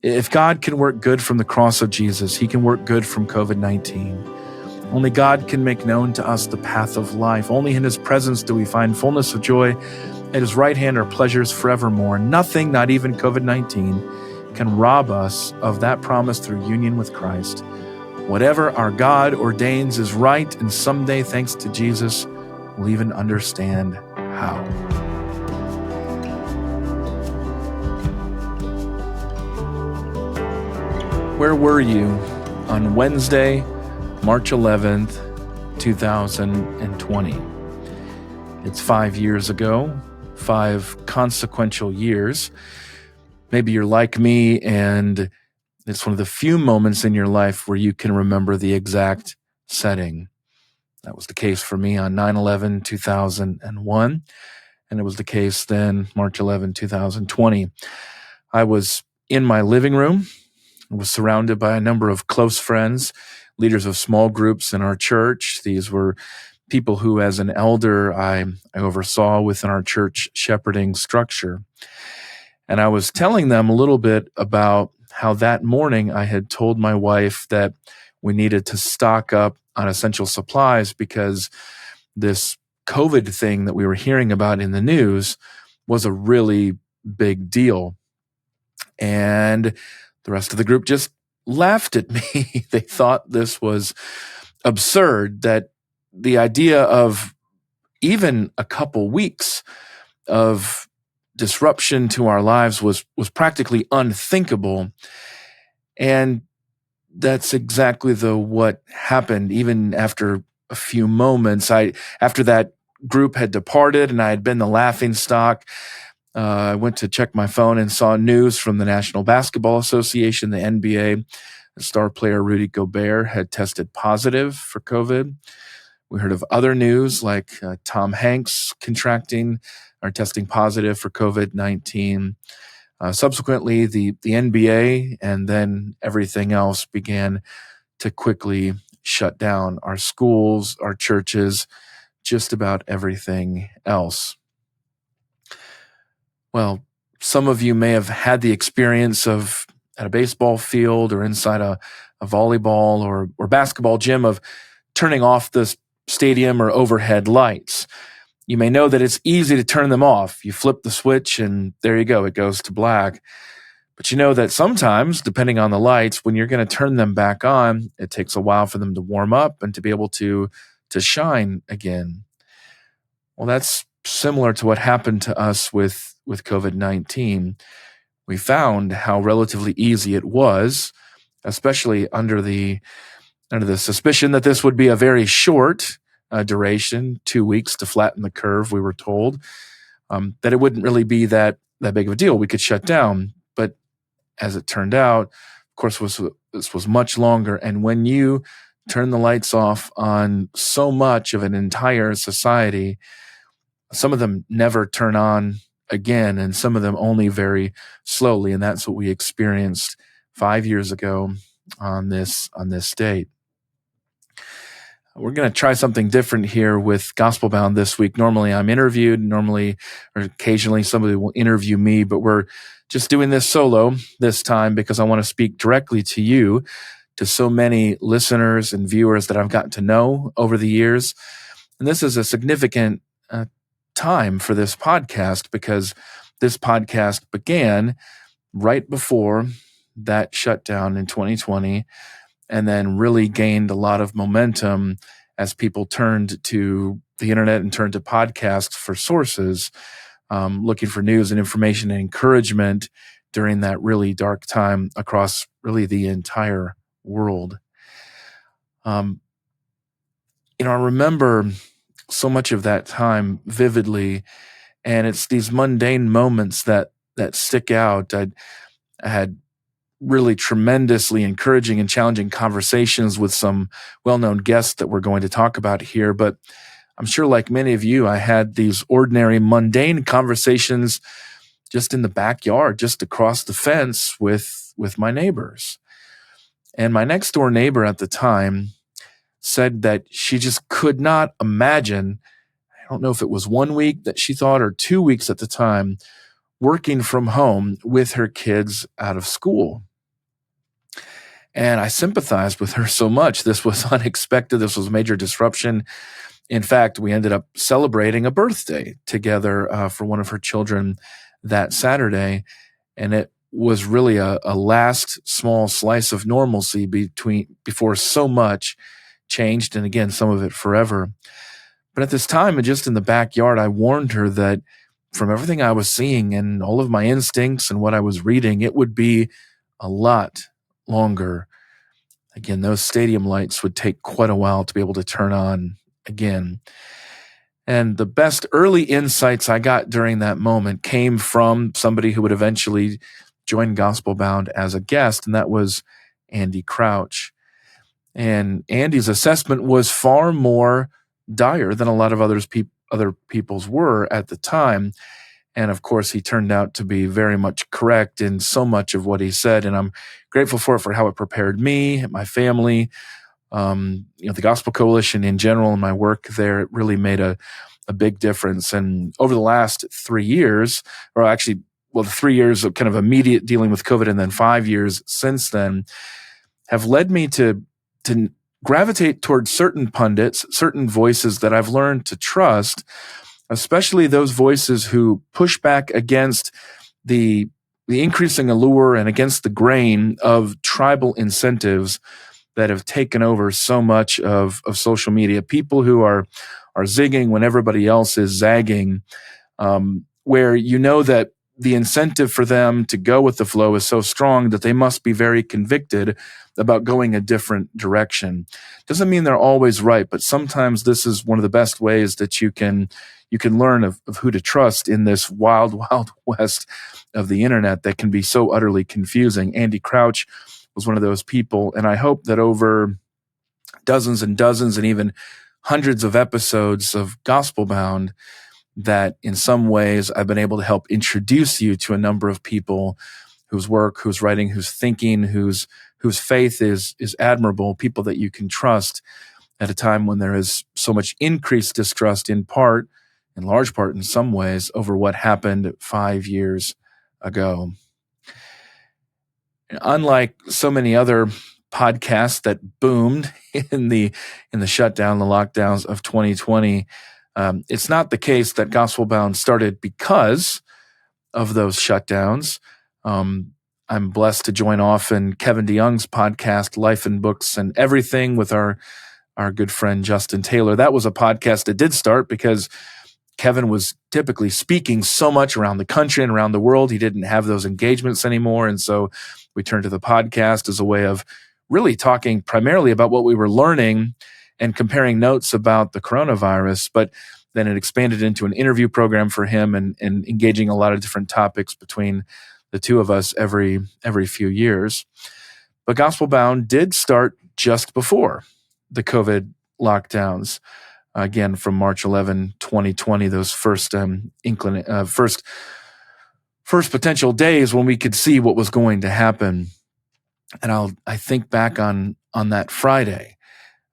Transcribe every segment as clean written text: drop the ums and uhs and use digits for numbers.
If God can work good from the cross of Jesus, he can work good from COVID-19. Only God can make known to us the path of life. Only in his presence do we find fullness of joy. At his right hand are pleasures forevermore. Nothing, not even COVID-19, can rob us of that promise through union with Christ. Whatever our God ordains is right, and someday, thanks to Jesus, we'll even understand how. Where were you on Wednesday, March 11th, 2020? It's 5 years ago, 5 consequential years. Maybe you're like me, and it's one of the few moments in your life where you can remember the exact setting. That was the case for me on 9/11, 2001, and it was the case then, March 11, 2020. I was in my living room. I was surrounded by a number of close friends, leaders of small groups in our church. These were people who, as an elder, I oversaw within our church shepherding structure. And I was telling them a little bit about how that morning I had told my wife that we needed to stock up on essential supplies because this COVID thing that we were hearing about in the news was a really big deal. And the rest of the group just laughed at me. They thought this was absurd, that the idea of even a couple weeks of disruption to our lives was practically unthinkable. And that's exactly what happened. Even after a few moments, after that group had departed and I had been the laughingstock, I went to check my phone and saw news from the National Basketball Association, the NBA. The star player Rudy Gobert had tested positive for COVID. We heard of other news like Tom Hanks contracting or testing positive for COVID-19. Subsequently, the NBA and then everything else began to quickly shut down. Our schools, our churches, just about everything else. Well, some of you may have had the experience of at a baseball field or inside a volleyball or basketball gym of turning off the stadium or overhead lights. You may know that it's easy to turn them off. You flip the switch and there you go, it goes to black. But you know that sometimes, depending on the lights, when you're going to turn them back on, it takes a while for them to warm up and to be able to shine again. Well, that's similar to what happened to us with COVID-19. We found how relatively easy it was, especially under the suspicion that this would be a very short duration, 2 weeks to flatten the curve, we were told, that it wouldn't really be that big of a deal. We could shut down. But as it turned out, of course, this was much longer. And when you turn the lights off on so much of an entire society, some of them never turn on again, and some of them only very slowly. And that's what we experienced 5 years ago on this date. We're going to try something different here with Gospelbound this week. Normally I'm interviewed, or occasionally somebody will interview me, but we're just doing this solo this time because I want to speak directly to you, to so many listeners and viewers that I've gotten to know over the years. And this is a significant time for this podcast because this podcast began right before that shutdown in 2020 and then really gained a lot of momentum as people turned to the internet and turned to podcasts for sources, looking for news and information and encouragement during that really dark time across really the entire world. I remember so much of that time vividly, and it's these mundane moments that stick out. I had really tremendously encouraging and challenging conversations with some well-known guests that we're going to talk about here. But I'm sure, like many of you, I had these ordinary, mundane conversations just in the backyard, just across the fence with my neighbors. And my next door neighbor at the time said that she just could not imagine, I don't know if it was 1 week that she thought or 2 weeks at the time, working from home with her kids out of school. And I sympathized with her so much. This was unexpected. This was a major disruption. In fact, we ended up celebrating a birthday together for one of her children that Saturday. And it was really a last small slice of normalcy before so much changed. And again, some of it forever. But at this time, and just in the backyard, I warned her that from everything I was seeing and all of my instincts and what I was reading, it would be a lot longer. Again, those stadium lights would take quite a while to be able to turn on again. And the best early insights I got during that moment came from somebody who would eventually join Gospelbound as a guest, and that was Andy Crouch. And Andy's assessment was far more dire than a lot of other people's were at the time. And of course, he turned out to be very much correct in so much of what he said. And I'm grateful for how it prepared me, my family, the Gospel Coalition in general, and my work there. It really made a big difference. And over the last 3 years, or actually, the 3 years of kind of immediate dealing with COVID and then 5 years since then, have led me to gravitate towards certain pundits, certain voices that I've learned to trust, especially those voices who push back against the increasing allure and against the grain of tribal incentives that have taken over so much of social media. People who are zigging when everybody else is zagging, where you know that the incentive for them to go with the flow is so strong that they must be very convicted about going a different direction. Doesn't mean they're always right, but sometimes this is one of the best ways that you can learn of who to trust in this wild, wild west of the internet that can be so utterly confusing. Andy Crouch was one of those people, and I hope that over dozens and dozens and even hundreds of episodes of Gospelbound, that in some ways I've been able to help introduce you to a number of people whose work, whose writing, whose thinking, whose faith is admirable, people that you can trust at a time when there is so much increased distrust, in large part in some ways, over what happened 5 years ago. Unlike so many other podcasts that boomed in the shutdown, the lockdowns of 2020, it's not the case that Gospelbound started because of those shutdowns. I'm blessed to join often Kevin DeYoung's podcast, Life and Books and Everything, with our good friend Justin Taylor. That was a podcast that did start because Kevin was typically speaking so much around the country and around the world. He didn't have those engagements anymore. And so we turned to the podcast as a way of really talking primarily about what we were learning and comparing notes about the coronavirus. But then it expanded into an interview program for him and engaging a lot of different topics between the two of us every few years. But Gospelbound did start just before the COVID lockdowns. Again, from March 11, 2020, those first potential days when we could see what was going to happen. And I think back on that Friday.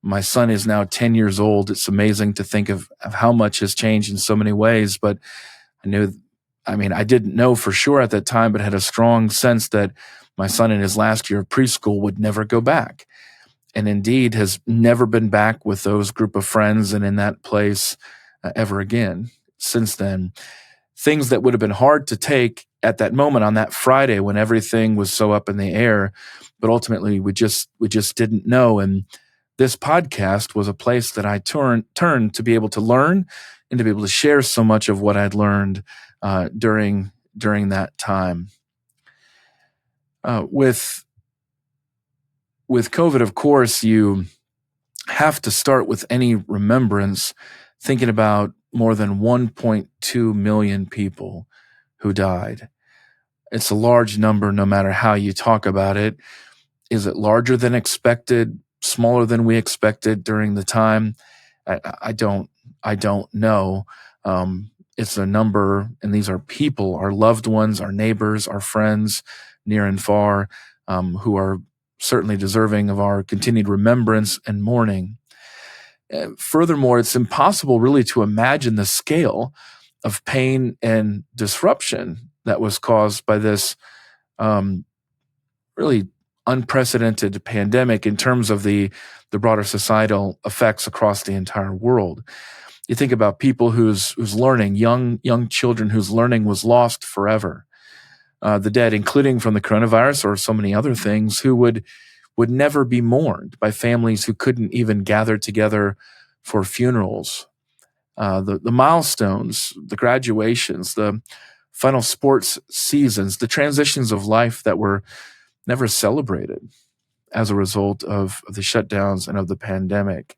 My son is now 10 years old. It's amazing to think of how much has changed in so many ways. But I didn't know for sure at that time, but had a strong sense that my son in his last year of preschool would never go back. And indeed has never been back with those group of friends and in that place ever again since then. Things that would have been hard to take at that moment on that Friday when everything was so up in the air, but ultimately we just didn't know. And this podcast was a place that I turned to be able to learn and to be able to share so much of what I'd learned during that time. With COVID, of course, you have to start with any remembrance thinking about more than 1.2 million people who died. It's a large number no matter how you talk about it. Is it larger than expected, smaller than we expected during the time? I don't know. It's a number, and these are people, our loved ones, our neighbors, our friends, near and far, who are certainly deserving of our continued remembrance and mourning. Furthermore, it's impossible really to imagine the scale of pain and disruption that was caused by this really unprecedented pandemic in terms of the broader societal effects across the entire world. You think about people whose learning, young children whose learning was lost forever, the dead, including from the coronavirus or so many other things, who would never be mourned by families who couldn't even gather together for funerals. The milestones, the graduations, the final sports seasons, the transitions of life that were never celebrated as a result of the shutdowns and of the pandemic.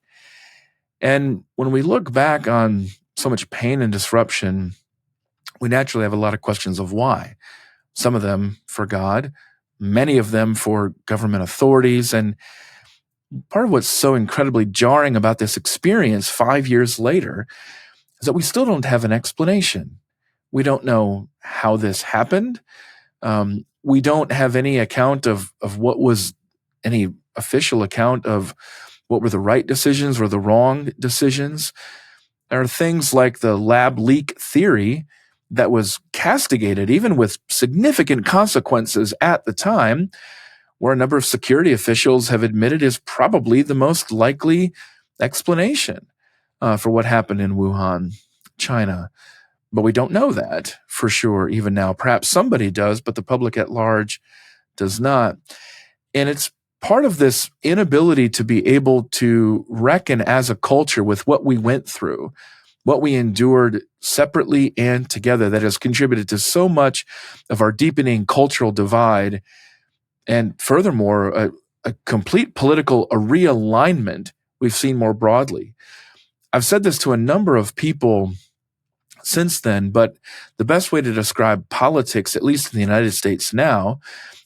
And when we look back on so much pain and disruption, we naturally have a lot of questions of why. Some of them for God, many of them for government authorities. And part of what's so incredibly jarring about this experience 5 years later is that we still don't have an explanation. We don't know how this happened. We don't have any account of what was any official account of what were the right decisions or the wrong decisions. There are things like the lab leak theory that was castigated, even with significant consequences at the time, where a number of security officials have admitted is probably the most likely explanation for what happened in Wuhan, China. But we don't know that for sure even now. Perhaps somebody does, but the public at large does not. And it's part of this inability to be able to reckon as a culture with what we went through, what we endured separately and together, that has contributed to so much of our deepening cultural divide. And furthermore, a complete political realignment we've seen more broadly. I've said this to a number of people since then, but the best way to describe politics, at least in the United States now,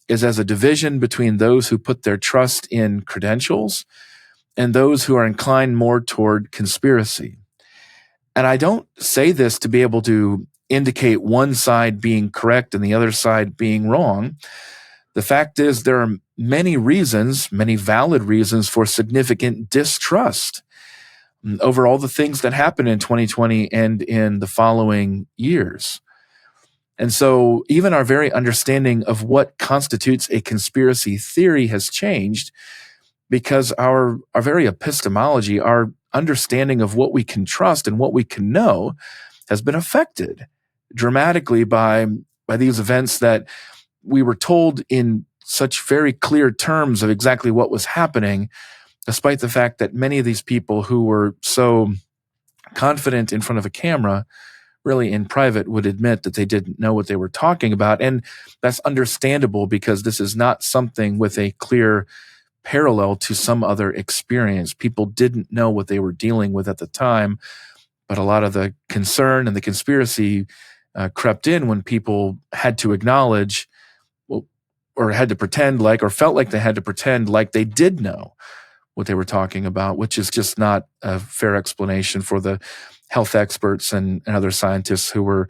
is as a division between those who put their trust in credentials and those who are inclined more toward conspiracy. And I don't say this to be able to indicate one side being correct and the other side being wrong. The fact is, there are many reasons, many valid reasons for significant distrust over all the things that happened in 2020 and in the following years. And so even our very understanding of what constitutes a conspiracy theory has changed, because our very epistemology, our understanding of what we can trust and what we can know, has been affected dramatically by these events that we were told in such very clear terms of exactly what was happening, despite the fact that many of these people who were so confident in front of a camera really in private would admit that they didn't know what they were talking about. And that's understandable, because this is not something with a clear parallel to some other experience. People didn't know what they were dealing with at the time, but a lot of the concern and the conspiracy crept in when people had to acknowledge, well, or had to pretend like, or felt like they had to pretend like they did know what they were talking about, which is just not a fair explanation for the health experts and other scientists who were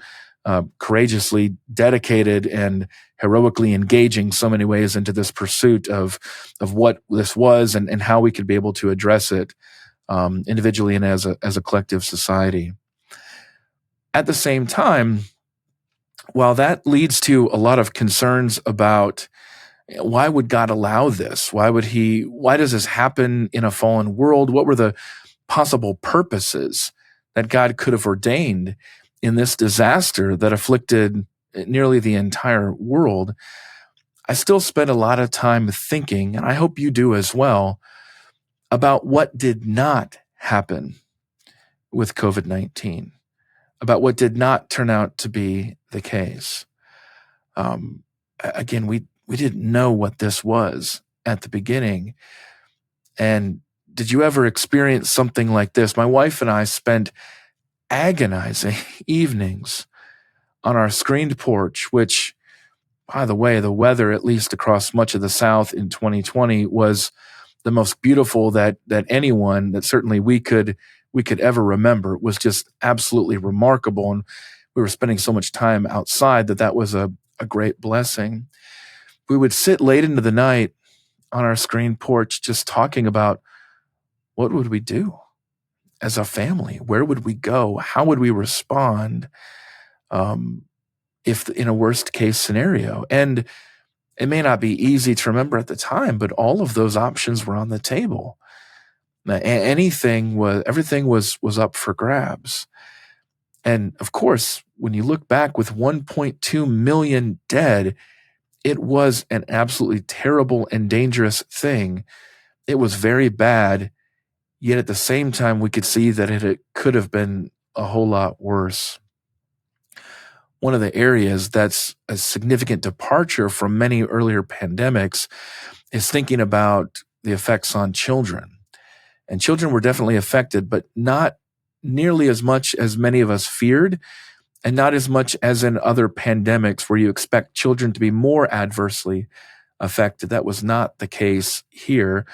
courageously dedicated and heroically engaging so many ways into this pursuit of what this was and how we could be able to address it individually and as a collective society. At the same time, while that leads to a lot of concerns about why would God allow this? Why does this happen in a fallen world? What were the possible purposes that God could have ordained in this disaster that afflicted nearly the entire world? I still spend a lot of time thinking, and I hope you do as well, about what did not happen with COVID-19, about what did not turn out to be the case. Again, we didn't know what this was at the beginning. And did you ever experience something like this? My wife and I spent agonizing evenings on our screened porch, which, by the way, the weather, at least across much of the South in 2020, was the most beautiful that anyone, that certainly we could ever remember. It was just absolutely remarkable. And we were spending so much time outside that was a great blessing. We would sit late into the night on our screen porch just talking about what would we do as a family? Where would we go? How would we respond if in a worst case scenario? And It may not be easy to remember at the time, but all of those options were on the table. Everything was up for grabs. And of course, when you look back with 1.2 million dead, it was an absolutely terrible and dangerous thing. It was very bad, yet at the same time, we could see that it could have been a whole lot worse. One of the areas that's a significant departure from many earlier pandemics is thinking about the effects on children. And children were definitely affected, but not nearly as much as many of us feared, and not as much as in other pandemics where you expect children to be more adversely affected. That was not the case here.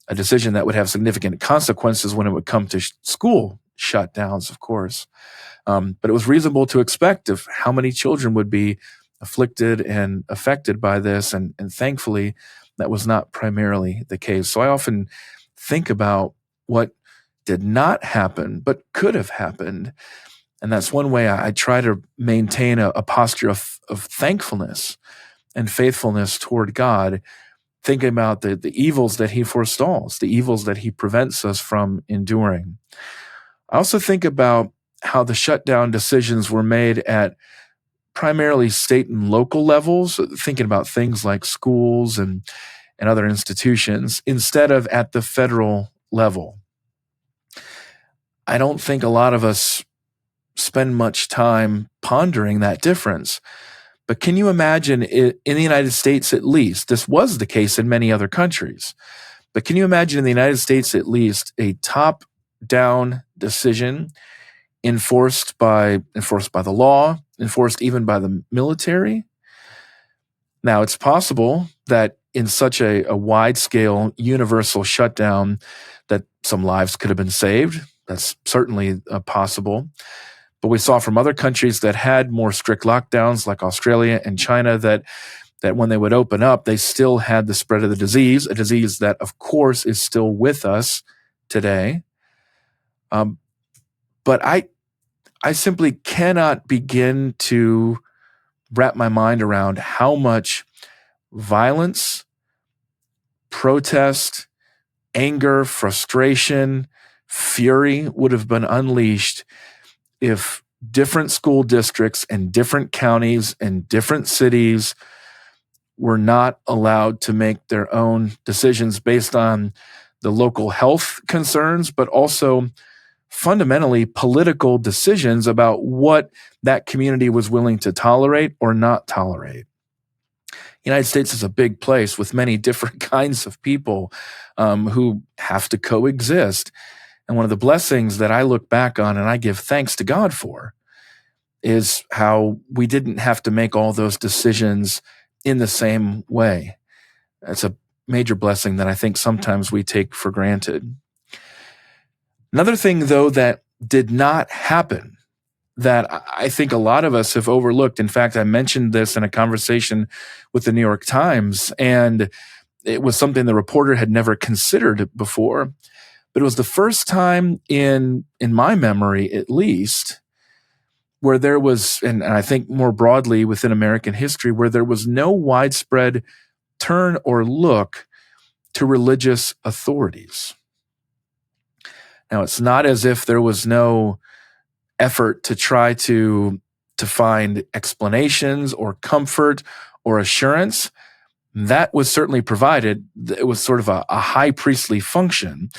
A decision that would have significant consequences when it would come to school shutdowns, of course. But it was reasonable to expect of how many children would be afflicted and affected by this. And thankfully, that was not primarily the case. So I often think about what did not happen, but could have happened. And that's one way I try to maintain a posture of thankfulness and faithfulness toward God, thinking about the evils that he forestalls, the evils that he prevents us from enduring. I also think about how the shutdown decisions were made at primarily state and local levels, thinking about things like schools and other institutions, instead of at the federal level. I don't think a lot of us spend much time pondering that difference. But can you imagine it, in the United States at least, this was the case in many other countries, but can you imagine in the United States at least a top-down decision enforced by the law, enforced even by the military? Now, it's possible that in such a wide-scale universal shutdown that some lives could have been saved. That's certainly possible. But we saw from other countries that had more strict lockdowns, like Australia and China, that when they would open up, they still had the spread of the disease, a disease that, of course, is still with us today. But I simply cannot begin to wrap my mind around how much violence, protest, anger, frustration, fury would have been unleashed if different school districts and different counties and different cities were not allowed to make their own decisions based on the local health concerns, but also fundamentally political decisions about what that community was willing to tolerate or not tolerate. The United States is a big place with many different kinds of people who have to coexist. And one of the blessings that I look back on and I give thanks to God for is how we didn't have to make all those decisions in the same way. That's a major blessing that I think sometimes we take for granted. Another thing, though, that did not happen that I think a lot of us have overlooked. In fact, I mentioned this in a conversation with the New York Times, and it was something the reporter had never considered before. But it was the first time in my memory, at least, where there was, and I think more broadly within American history, where there was no widespread turn or look to religious authorities. Now, it's not as if there was no effort to try to find explanations or comfort or assurance. That was certainly provided. It was sort of a high priestly function,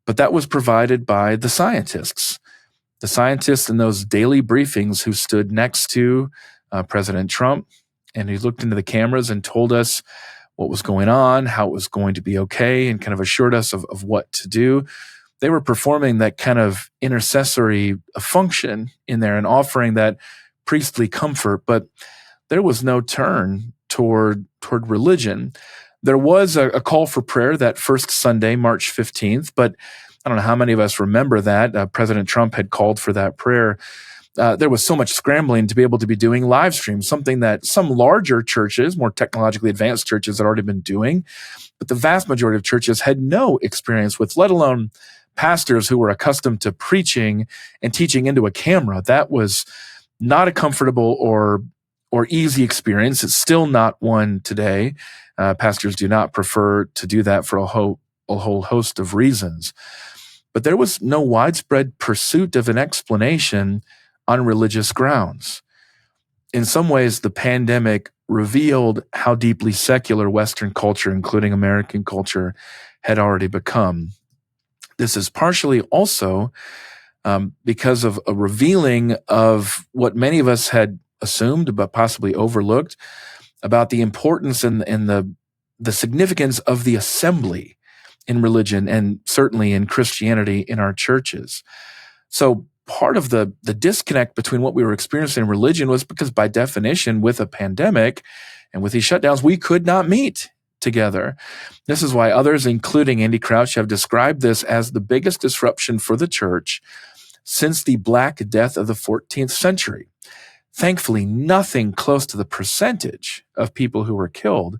but that was provided by the scientists. The scientists in those daily briefings who stood next to President Trump, and he looked into the cameras and told us what was going on, how it was going to be okay, and kind of assured us of what to do. They were performing that kind of intercessory function in there and offering that priestly comfort, but there was no turn toward religion. There was a call for prayer that first Sunday, March 15th, but I don't know how many of us remember that. President Trump had called for that prayer. There was so much scrambling to be able to be doing live streams, something that some larger churches, more technologically advanced churches, had already been doing, but the vast majority of churches had no experience with, let alone pastors who were accustomed to preaching and teaching into a camera. That was not a comfortable or or easy experience. It's still not one today. Pastors do not prefer to do that for a whole host of reasons. But there was no widespread pursuit of an explanation on religious grounds. In some ways, the pandemic revealed how deeply secular Western culture, including American culture, had already become. This is partially also because of a revealing of what many of us had assumed but possibly overlooked about the importance and the significance of the assembly in religion and certainly in Christianity in our churches. So part of the disconnect between what we were experiencing in religion was because by definition, with a pandemic and with these shutdowns, we could not meet together. This is why others, including Andy Crouch, have described this as the biggest disruption for the church since the Black Death of the 14th century. Thankfully, nothing close to the percentage of people who were killed,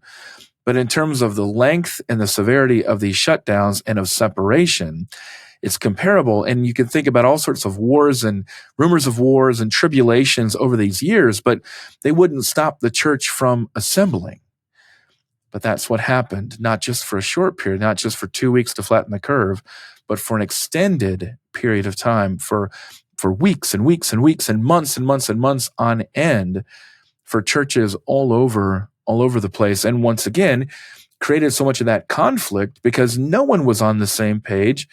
but in terms of the length and the severity of these shutdowns and of separation, it's comparable. And you can think about all sorts of wars and rumors of wars and tribulations over these years, but they wouldn't stop the church from assembling. But that's what happened, not just for a short period, not just for 2 weeks to flatten the curve, but for an extended period of time, for weeks and weeks and weeks and months and months and months on end, for churches all over the place. And once again, created so much of that conflict because no one was on the same page,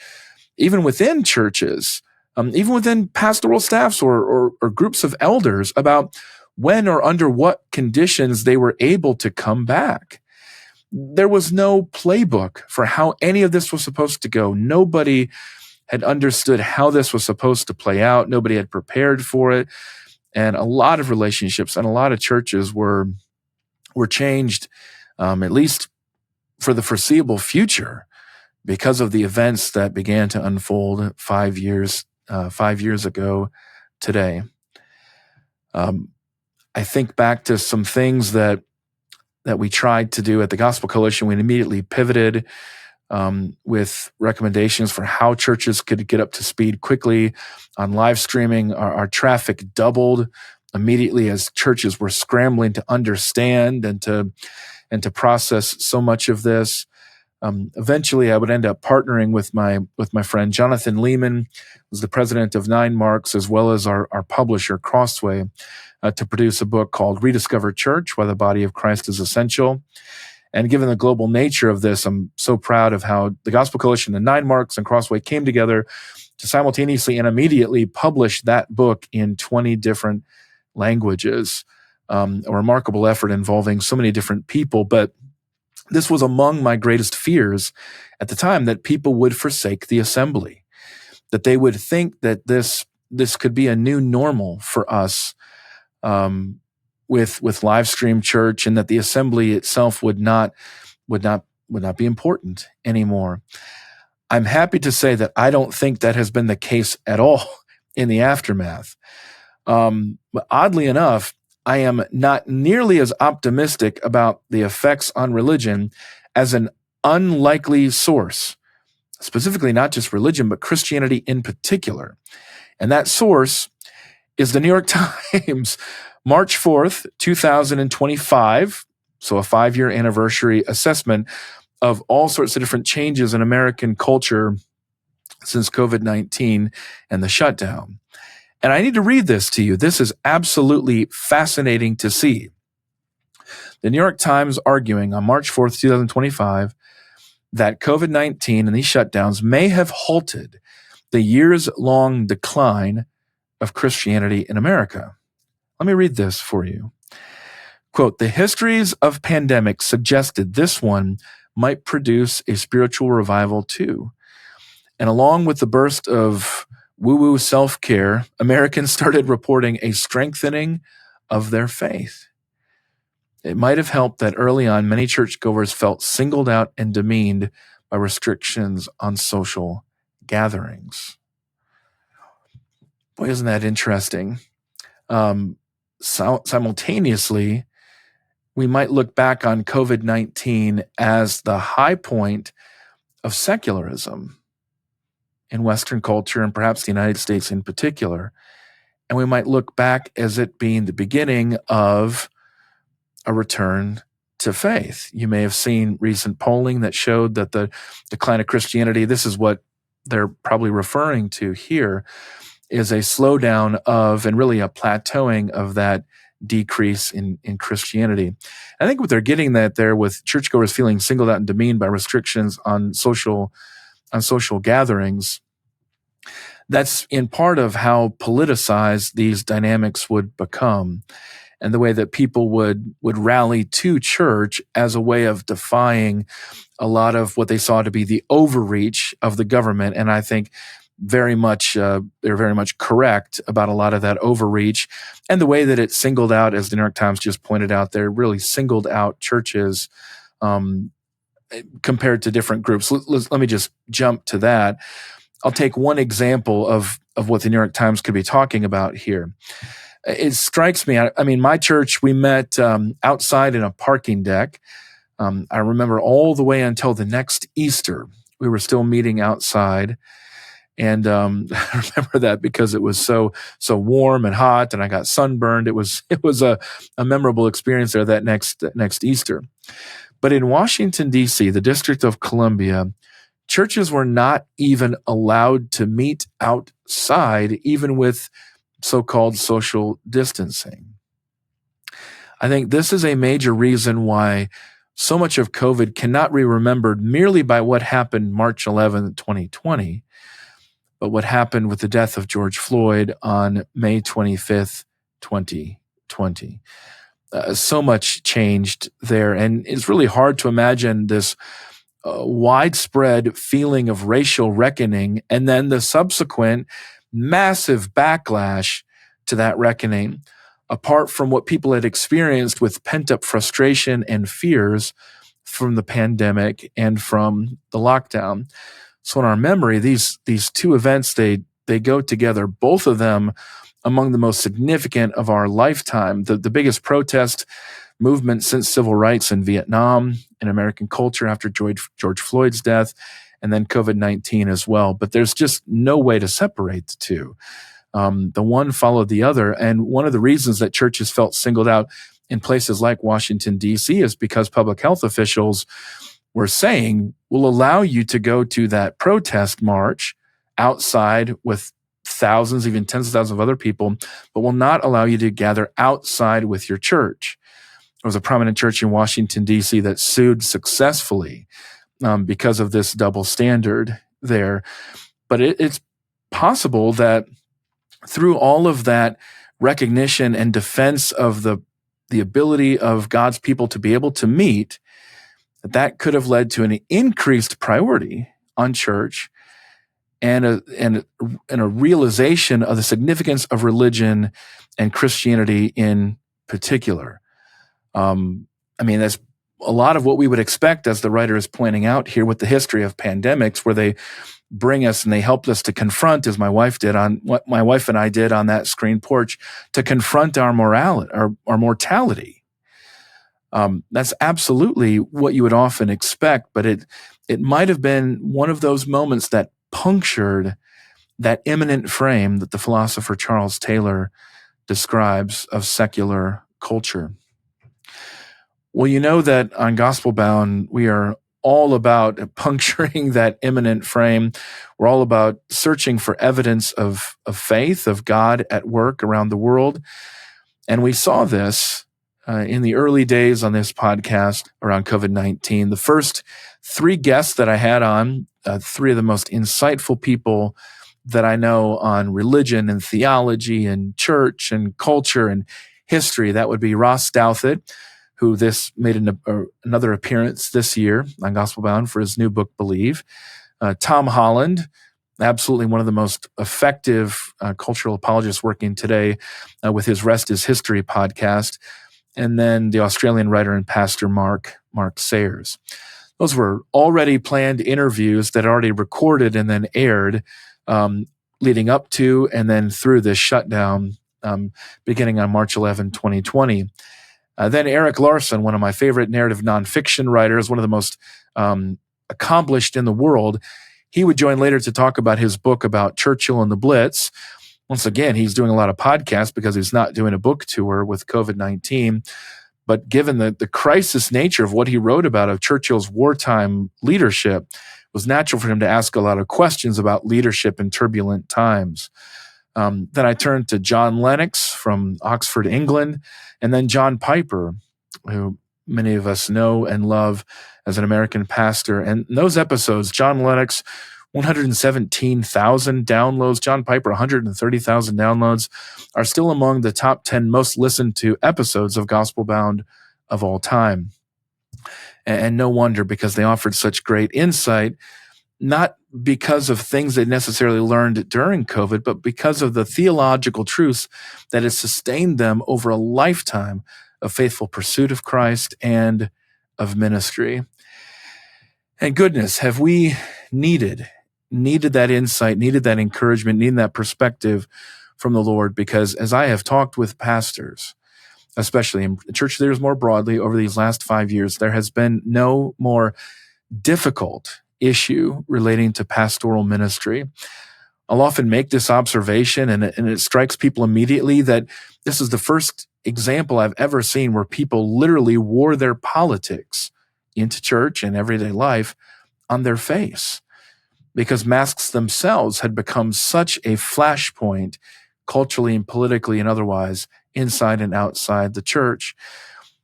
even within churches, even within pastoral staffs or groups of elders, about when or under what conditions they were able to come back. There was no playbook for how any of this was supposed to go. Nobody had understood how this was supposed to play out. Nobody had prepared for it. And a lot of relationships and a lot of churches were changed, at least for the foreseeable future, because of the events that began to unfold 5 years ago today. I think back to some things that we tried to do at the Gospel Coalition. We immediately pivoted with recommendations for how churches could get up to speed quickly on live streaming. Our traffic doubled immediately as churches were scrambling to understand and to process so much of this. Eventually, I would end up partnering with my friend Jonathan Lehman, who's the president of 9 Marks, as well as our publisher Crossway, to produce a book called Rediscover Church: Why the Body of Christ is Essential. And given the global nature of this, I'm so proud of how the Gospel Coalition and 9 Marks and Crossway came together to simultaneously and immediately publish that book in 20 different languages. A remarkable effort involving so many different people, but this was among my greatest fears at the time, that people would forsake the assembly, that they would think that this could be a new normal for us with live stream church, and that the assembly itself would not be important anymore. I'm happy to say that I don't think that has been the case at all in the aftermath. But oddly enough, I am not nearly as optimistic about the effects on religion as an unlikely source, specifically not just religion, but Christianity in particular. And that source is the New York Times, March 4th, 2025, so a 5-year anniversary assessment of all sorts of different changes in American culture since COVID-19 and the shutdown. And I need to read this to you. This is absolutely fascinating to see. The New York Times arguing on March 4th, 2025, that COVID-19 and these shutdowns may have halted the years-long decline of Christianity in America. Let me read this for you. Quote, "The histories of pandemics suggested this one might produce a spiritual revival too. And along with the burst of woo-woo self-care, Americans started reporting a strengthening of their faith. It might have helped that early on, many churchgoers felt singled out and demeaned by restrictions on social gatherings." Boy, isn't that interesting? Simultaneously, we might look back on COVID-19 as the high point of secularism in Western culture, and perhaps the United States in particular. and we might look back as it being the beginning of a return to faith. You may have seen recent polling that showed that the decline of Christianity, this is what they're probably referring to here, is a slowdown of, and really a plateauing of that decrease in Christianity. I think what they're getting at there with churchgoers feeling singled out and demeaned by restrictions on social gatherings, that's in part of how politicized these dynamics would become, and the way that people would rally to church as a way of defying a lot of what they saw to be the overreach of the government. And I think they're very much correct about a lot of that overreach, and the way that it singled out, as the New York Times just pointed out, there really singled out churches compared to different groups. Let me just jump to that. I'll take one example of what the New York Times could be talking about here. It strikes me, I mean, my church, we met outside in a parking deck. I remember all the way until the next Easter, we were still meeting outside. And I remember that because it was so warm and hot, and I got sunburned. It was a memorable experience there that next Easter. But in Washington, D.C., the District of Columbia, churches were not even allowed to meet outside, even with so-called social distancing. I think this is a major reason why so much of COVID cannot be remembered merely by what happened March 11, 2020, but what happened with the death of George Floyd on May 25th, 2020. So much changed there, and it's really hard to imagine this widespread feeling of racial reckoning and then the subsequent massive backlash to that reckoning, apart from what people had experienced with pent-up frustration and fears from the pandemic and from the lockdown. So in our memory, these two events, they go together, both of them among the most significant of our lifetime. The biggest protest movement since civil rights in Vietnam, in American culture after George Floyd's death, and then COVID-19 as well. But there's just no way to separate the two. The one followed the other. And one of the reasons that churches felt singled out in places like Washington, D.C. is because public health officials were saying, we'll allow you to go to that protest march outside with thousands, even tens of thousands of other people, but will not allow you to gather outside with your church. There was a prominent church in Washington, D.C. that sued successfully because of this double standard there. But it's possible that through all of that recognition and defense of the ability of God's people to be able to meet, that could have led to an increased priority on church and a realization of the significance of religion and Christianity in particular. I mean, that's a lot of what we would expect, as the writer is pointing out here, with the history of pandemics, where they bring us and they helped us to confront, as my wife and I did on that screen porch, to confront our mortality. That's absolutely what you would often expect, but it might have been one of those moments that punctured that imminent frame that the philosopher Charles Taylor describes of secular culture. Well, you know that on Gospelbound, we are all about puncturing that imminent frame. We're all about searching for evidence of faith, of God at work around the world. And we saw this in the early days on this podcast around COVID-19. The first three guests that I had on, three of the most insightful people that I know on religion and theology and church and culture and history, that would be Ross Douthat, who this made another appearance this year on Gospelbound for his new book, Believe. Tom Holland, absolutely one of the most effective cultural apologists working today with his Rest is History podcast. And then the Australian writer and pastor, Mark Sayers. Those were already planned interviews that already recorded and then aired leading up to and then through this shutdown beginning on March 11, 2020. Then Eric Larson, one of my favorite narrative nonfiction writers, one of the most accomplished in the world, he would join later to talk about his book about Churchill and the Blitz. Once again, he's doing a lot of podcasts because he's not doing a book tour with COVID-19. But given the crisis nature of what he wrote about of Churchill's wartime leadership, it was natural for him to ask a lot of questions about leadership in turbulent times. Then I turned to John Lennox from Oxford, England, and then John Piper, who many of us know and love as an American pastor. And in those episodes, John Lennox, 117,000 downloads, John Piper, 130,000 downloads, are still among the top 10 most listened to episodes of Gospelbound of all time. And no wonder, because they offered such great insight, not because of things they necessarily learned during COVID, but because of the theological truths that has sustained them over a lifetime of faithful pursuit of Christ and of ministry. And goodness, have we needed that insight, needed that encouragement, needed that perspective from the Lord, because as I have talked with pastors, especially in church leaders more broadly over these last 5 years, there has been no more difficult issue relating to pastoral ministry. I'll often make this observation, and it strikes people immediately that this is the first example I've ever seen where people literally wore their politics into church and everyday life on their face, because masks themselves had become such a flashpoint culturally and politically and otherwise inside and outside the church.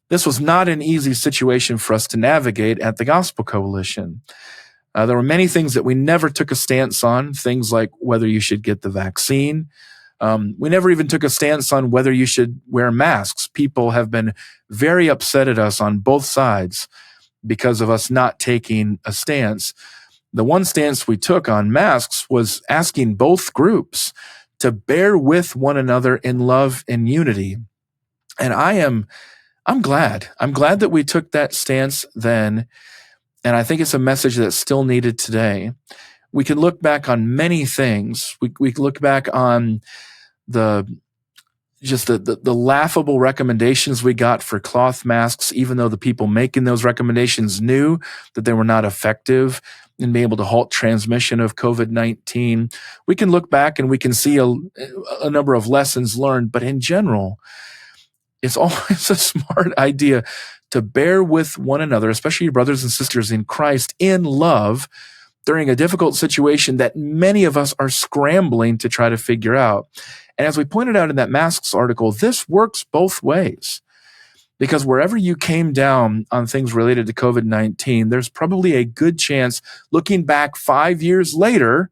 This was not an easy situation for us to navigate at the Gospel Coalition. There were many things that we never took a stance on, things like whether you should get the vaccine. We never even took a stance on whether you should wear masks. People have been very upset at us on both sides because of us not taking a stance. The one stance we took on masks was asking both groups to bear with one another in love and unity. And I'm glad. I'm glad that we took that stance then. And I think it's a message that's still needed today. We can look back on many things. We can look back on the laughable recommendations we got for cloth masks, even though the people making those recommendations knew that they were not effective in being able to halt transmission of COVID-19. We can look back and we can see a number of lessons learned, but in general, it's always a smart idea to bear with one another, especially your brothers and sisters in Christ, in love during a difficult situation that many of us are scrambling to try to figure out. And as we pointed out in that masks article, this works both ways. Because wherever you came down on things related to COVID-19, there's probably a good chance, looking back 5 years later,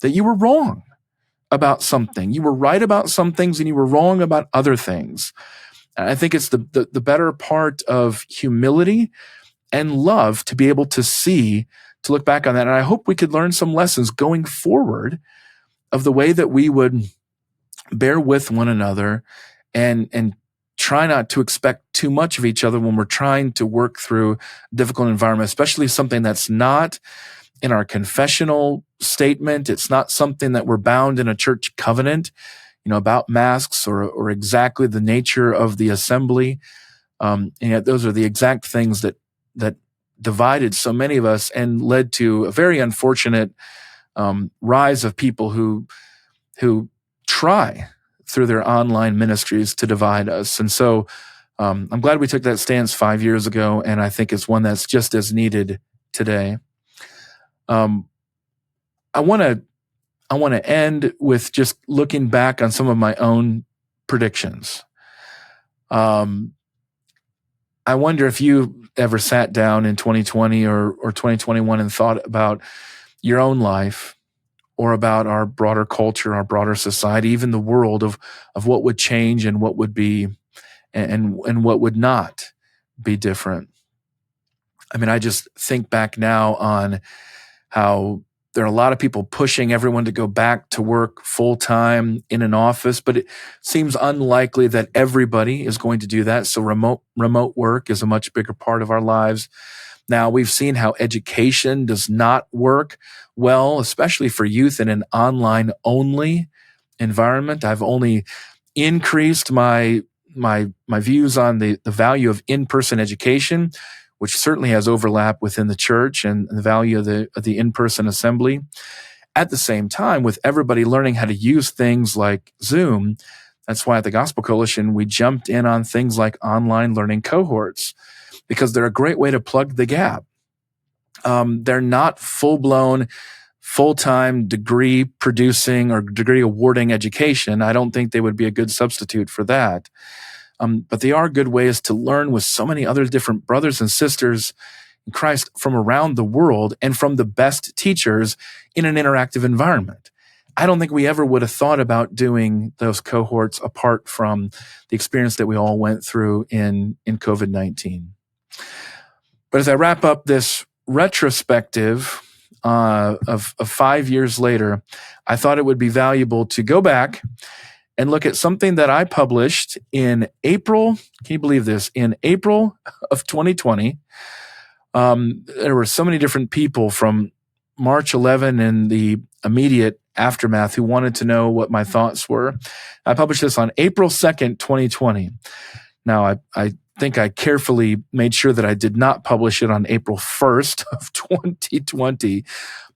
that you were wrong about something. You were right about some things and you were wrong about other things. And I think it's the better part of humility and love to be able to see, to look back on that. And I hope we could learn some lessons going forward of the way that we would bear with one another and try not to expect too much of each other when we're trying to work through a difficult environment, especially something that's not in our confessional statement. It's not something that we're bound in a church covenant, about masks or exactly the nature of the assembly. And yet those are the exact things that divided so many of us and led to a very unfortunate rise of people who try through their online ministries to divide us. And so I'm glad we took that stance 5 years ago, and I think it's one that's just as needed today. I want to end with just looking back on some of my own predictions. I wonder if you ever sat down in 2020 or 2021 and thought about your own life, or about our broader culture, our broader society, even the world of what would change and what would be and what would not be different. I mean, I just think back now on how there are a lot of people pushing everyone to go back to work full-time in an office, but it seems unlikely that everybody is going to do that. So remote work is a much bigger part of our lives. Now, we've seen how education does not work well, especially for youth in an online-only environment. I've only increased my views on the value of in-person education, which certainly has overlap within the church, and the value of the in-person assembly. At the same time, with everybody learning how to use things like Zoom, that's why at the Gospel Coalition, we jumped in on things like online learning cohorts, because they're a great way to plug the gap. They're not full-blown, full-time degree producing or degree awarding education. I don't think they would be a good substitute for that. But they are good ways to learn with so many other different brothers and sisters in Christ from around the world and from the best teachers in an interactive environment. I don't think we ever would have thought about doing those cohorts apart from the experience that we all went through in COVID-19. But as I wrap up this retrospective of 5 years later, I thought it would be valuable to go back and look at something that I published in April. Can you believe this? In April of 2020, there were so many different people from March 11 and the immediate aftermath who wanted to know what my thoughts were. I published this on April 2nd, 2020. Now, I think I carefully made sure that I did not publish it on April 1st of 2020,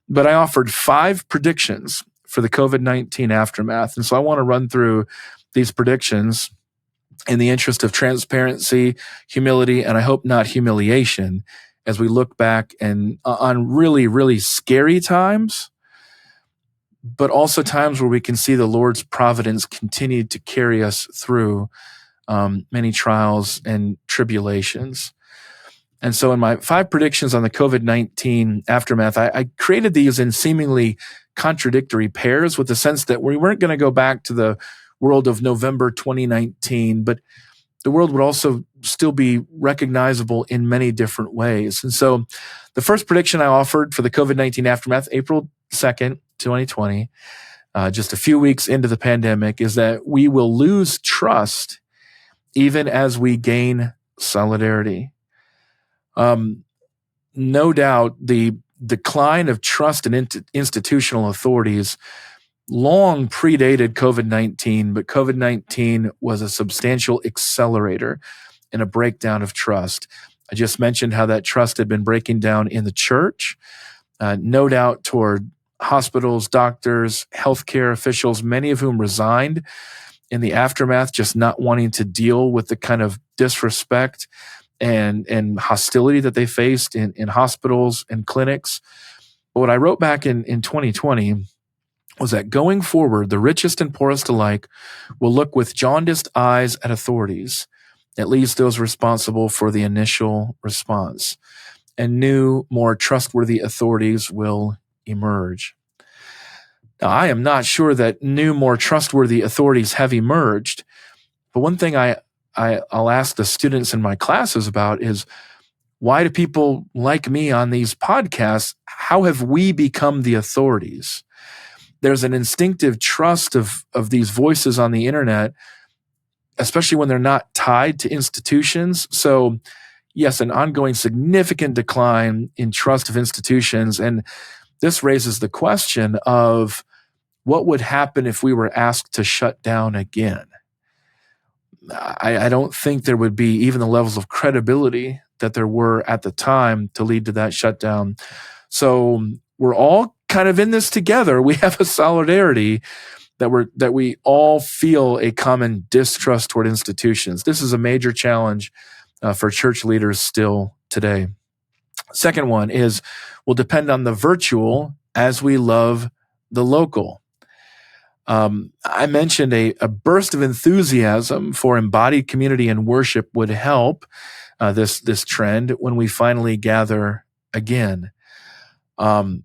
but I offered 5 predictions for the COVID-19 aftermath. And so I want to run through these predictions in the interest of transparency, humility, and I hope not humiliation, as we look back and on really, really scary times, but also times where we can see the Lord's providence continue to carry us through many trials and tribulations. And so in my 5 predictions on the COVID-19 aftermath, I created these in seemingly contradictory pairs, with the sense that we weren't going to go back to the world of November 2019, but the world would also still be recognizable in many different ways. And so the first prediction I offered for the COVID-19 aftermath, April 2nd, 2020, just a few weeks into the pandemic, is that we will lose trust even as we gain solidarity. No doubt the decline of trust in institutional authorities long predated COVID-19, but COVID-19 was a substantial accelerator in a breakdown of trust. I just mentioned how that trust had been breaking down in the church, no doubt toward hospitals, doctors, healthcare officials, many of whom resigned in the aftermath, just not wanting to deal with the kind of disrespect and hostility that they faced in hospitals and clinics. But what I wrote back in 2020 was that going forward, the richest and poorest alike will look with jaundiced eyes at authorities, at least those responsible for the initial response, and new, more trustworthy authorities will emerge. Now, I am not sure that new, more trustworthy authorities have emerged, but one thing I'll ask the students in my classes about is, why do people like me on these podcasts? How have we become the authorities? There's an instinctive trust of these voices on the internet, especially when they're not tied to institutions. So yes, an ongoing significant decline in trust of institutions. And this raises the question of what would happen if we were asked to shut down again. I don't think there would be even the levels of credibility that there were at the time to lead to that shutdown. So we're all kind of in this together. We have a solidarity that we all feel a common distrust toward institutions. This is a major challenge for church leaders still today. Second one is, we'll depend on the virtual as we love the local. I mentioned a burst of enthusiasm for embodied community and worship would help this trend when we finally gather again. I'm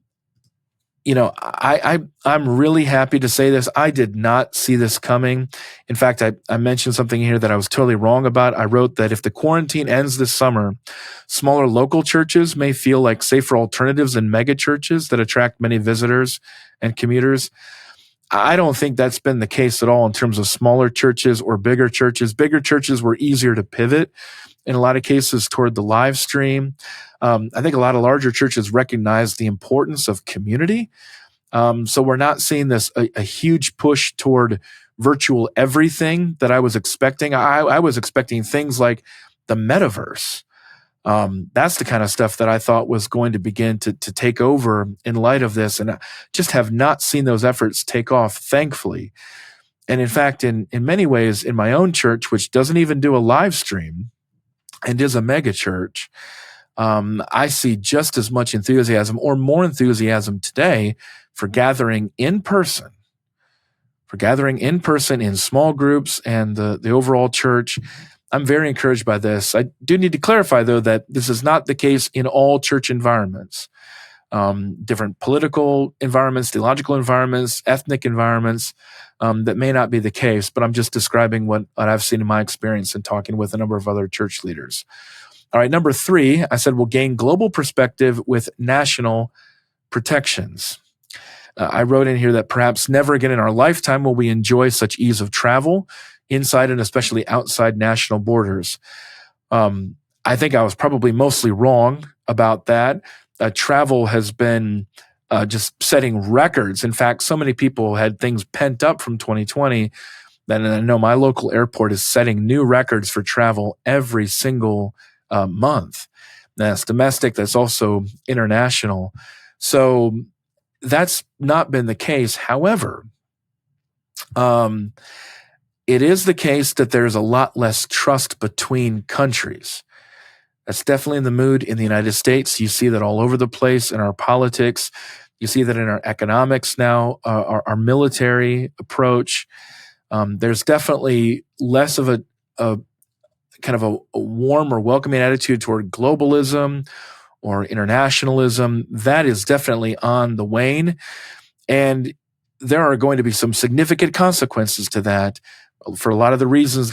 really happy to say this. I did not see this coming. In fact, I mentioned something here that I was totally wrong about. I wrote that if the quarantine ends this summer, smaller local churches may feel like safer alternatives than mega churches that attract many visitors and commuters. I don't think that's been the case at all in terms of smaller churches or bigger churches. Bigger churches were easier to pivot in a lot of cases toward the live stream. I think a lot of larger churches recognize the importance of community. So we're not seeing this a huge push toward virtual everything that I was expecting. I was expecting things like the metaverse, That's the kind of stuff that I thought was going to begin to take over in light of this. And I just have not seen those efforts take off, thankfully. And in fact, in many ways, in my own church, which doesn't even do a live stream and is a mega church, I see just as much enthusiasm or more enthusiasm today for gathering in person, in small groups and the overall church. I'm very encouraged by this. I do need to clarify, though, that this is not the case in all church environments. Different political environments, theological environments, ethnic environments, that may not be the case, but I'm just describing what I've seen in my experience and talking with a number of other church leaders. All right, number 3, I said we'll gain global perspective with national protections. I wrote in here that perhaps never again in our lifetime will we enjoy such ease of travel inside and especially outside national borders. I think I was probably mostly wrong about that. Travel has been just setting records. In fact, so many people had things pent up from 2020 that I know my local airport is setting new records for travel every single month. That's domestic, that's also international. So that's not been the case. However, it is the case that there's a lot less trust between countries. That's definitely in the mood in the United States. You see that all over the place in our politics. You see that in our economics now, our military approach. There's definitely less of a kind of a warm or welcoming attitude toward globalism or internationalism. That is definitely on the wane. And there are going to be some significant consequences to that for a lot of the reasons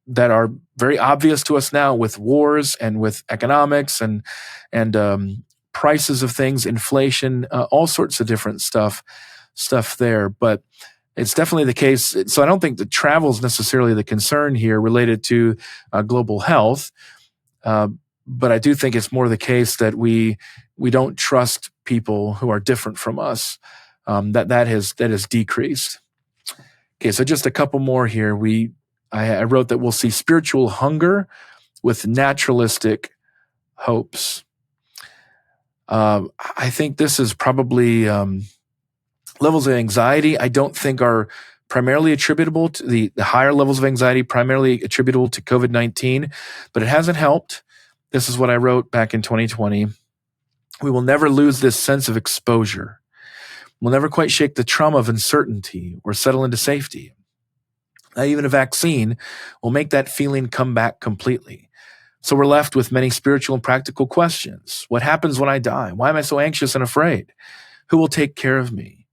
that are very obvious to us now, with wars and with economics and prices of things, inflation, all sorts of different stuff there. But it's definitely the case. So I don't think that travel is necessarily the concern here related to global health. But I do think it's more the case that we don't trust people who are different from us. That has decreased. Okay, so just a couple more here. I wrote that we'll see spiritual hunger with naturalistic hopes. I think this is probably levels of anxiety I don't think are primarily attributable to the higher levels of anxiety, primarily attributable to COVID-19, but it hasn't helped. This is what I wrote back in 2020. We will never lose this sense of exposure. We'll never quite shake the trauma of uncertainty or settle into safety. Not even a vaccine will make that feeling come back completely. So we're left with many spiritual and practical questions. What happens when I die? Why am I so anxious and afraid? Who will take care of me?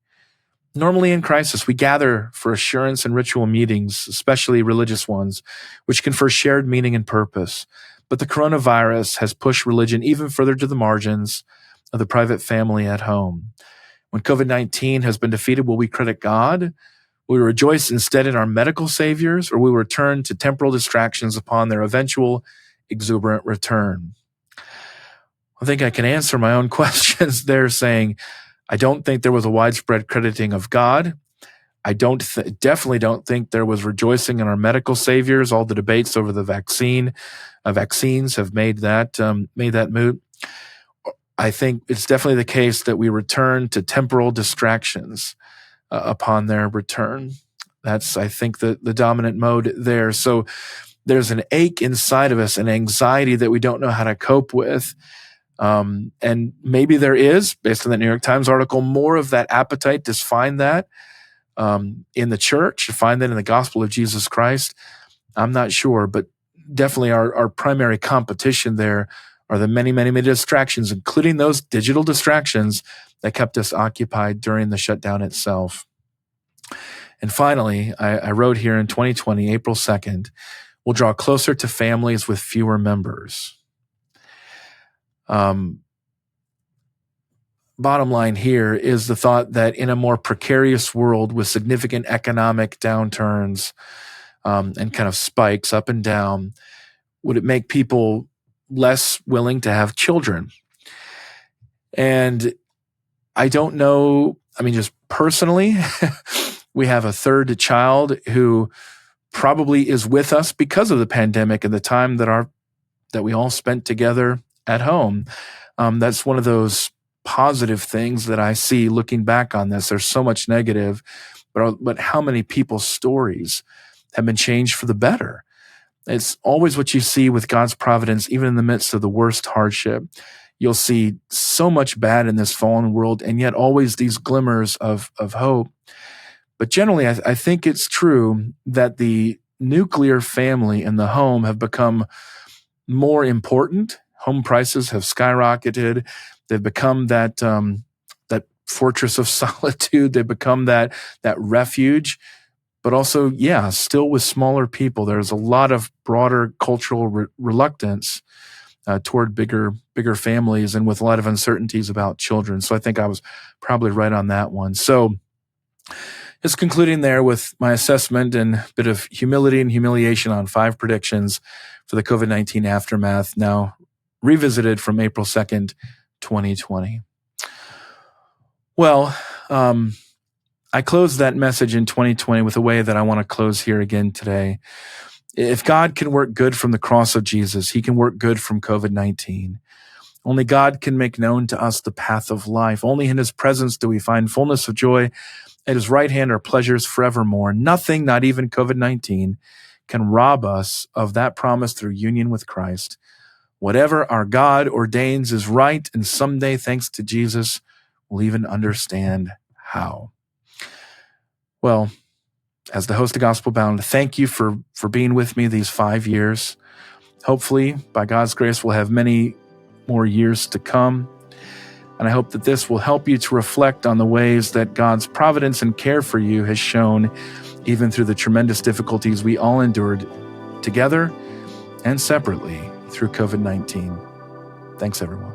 Normally in crisis, we gather for assurance and ritual meetings, especially religious ones, which confer shared meaning and purpose. But the coronavirus has pushed religion even further to the margins of the private family at home. When COVID-19 has been defeated, will we credit God? Will we rejoice instead in our medical saviors, or will we return to temporal distractions upon their eventual exuberant return? I think I can answer my own questions there, saying I don't think there was a widespread crediting of God. I definitely don't think there was rejoicing in our medical saviors. All the debates over the vaccines have made that moot. I think it's definitely the case that we return to temporal distractions upon their return. That's, I think, the dominant mode there. So there's an ache inside of us, an anxiety that we don't know how to cope with. And maybe there is, based on the New York Times article, more of that appetite to find that in the church, to find that in the gospel of Jesus Christ. I'm not sure, but definitely our primary competition there are the many, many, many distractions, including those digital distractions that kept us occupied during the shutdown itself. And finally, I wrote here in 2020, April 2nd, we'll draw closer to families with fewer members. Bottom line here is the thought that in a more precarious world with significant economic downturns and kind of spikes up and down, would it make people less willing to have children? And I don't know. I mean, just personally, we have a third child who probably is with us because of the pandemic and the time that we all spent together at home. That's one of those positive things that I see looking back on this. There's so much negative, but how many people's stories have been changed for the better? It's always what you see with God's providence, even in the midst of the worst hardship. You'll see so much bad in this fallen world, and yet always these glimmers of hope. But generally, I think it's true that the nuclear family and the home have become more important. Home prices have skyrocketed. They've become that fortress of solitude. They've become that refuge. But also, yeah, still with smaller people, there's a lot of broader cultural reluctance toward bigger families, and with a lot of uncertainties about children. So I think I was probably right on that one. So just concluding there with my assessment and a bit of humility and humiliation on 5 predictions for the COVID-19 aftermath, now revisited from April 2nd, 2020. Well, I closed that message in 2020 with a way that I want to close here again today. If God can work good from the cross of Jesus, he can work good from COVID-19. Only God can make known to us the path of life. Only in his presence do we find fullness of joy. At his right hand are pleasures forevermore. Nothing, not even COVID-19, can rob us of that promise through union with Christ. Whatever our God ordains is right, and someday, thanks to Jesus, we'll even understand how. Well, as the host of Gospelbound, thank you for being with me these 5 years. Hopefully, by God's grace, we'll have many more years to come. And I hope that this will help you to reflect on the ways that God's providence and care for you has shown, even through the tremendous difficulties we all endured together and separately through COVID-19. Thanks, everyone.